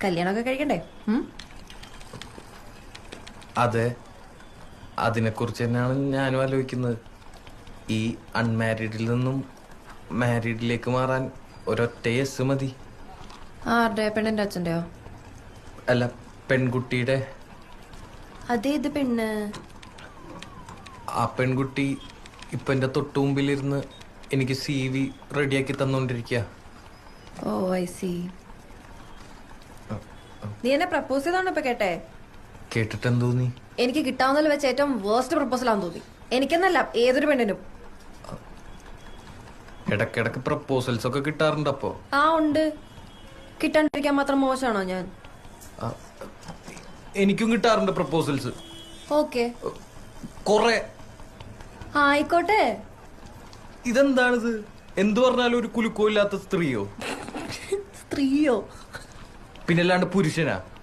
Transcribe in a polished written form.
കല്യാണമൊക്കെ കഴിക്കണ്ടേ? അതെ, അതിനെക്കുറിച്ച് തന്നെയാണ് ഞാനും ആലോചിക്കുന്നത്. ഈ അൺമാരീഡിൽ നിന്നും മാരീഡിലേക്ക് മാറാൻ ഒരൊറ്റ യെസ് മതി. ആരുടെ? പെണ്ണിന്റെ അച്ഛൻ്റെയോ? അല്ല, പെൺകുട്ടിയുടെ. അതേത് പെണ്ണ്? ആ പെൺകുട്ടി ഇപ്പൊ എന്റെ തൊട്ടു മുമ്പിലിരുന്ന് എനിക്ക് CV റെഡിയാക്കി തന്നോണ്ടിരിക്കുക. ഓ ഐ സി. നീ എന്നെ പ്രപ്പോസ് ചെയ്താണോ ഇപ്പൊ കേട്ടെ? കേട്ടിട്ടെന്ത് തോന്നി? എനിക്ക് കിട്ടാവുന്നതിൽ വെച്ച് ഏറ്റവും വേർസ്റ്റ് പ്രപ്പോസലാന്ന് തോന്നി. എനിക്കെന്നല്ല, ഏതൊരു പെണ്ണിനും. ഇടക്കിടക്ക് പ്രപ്പോസൽസ് ഒക്കെ കിട്ടാറുണ്ട്. അപ്പോ ഉണ്ട്. കിട്ടാണ്ടിരിക്കാൻ മാത്രം മോശമാണോ ഞാൻ? എനിക്കും കിട്ടാറുണ്ട് പ്രപ്പോസൽസ്. ഓക്കെ, കൊറേ. ആയിക്കോട്ടെ. ഇതെന്താണിത്? എന്തു പറഞ്ഞാലും ഒരു കുലുക്കോ ഇല്ലാത്ത സ്ത്രീയോ? സ്ത്രീയോ? പിന്നല്ലാണ്ട് പുരുഷനാ?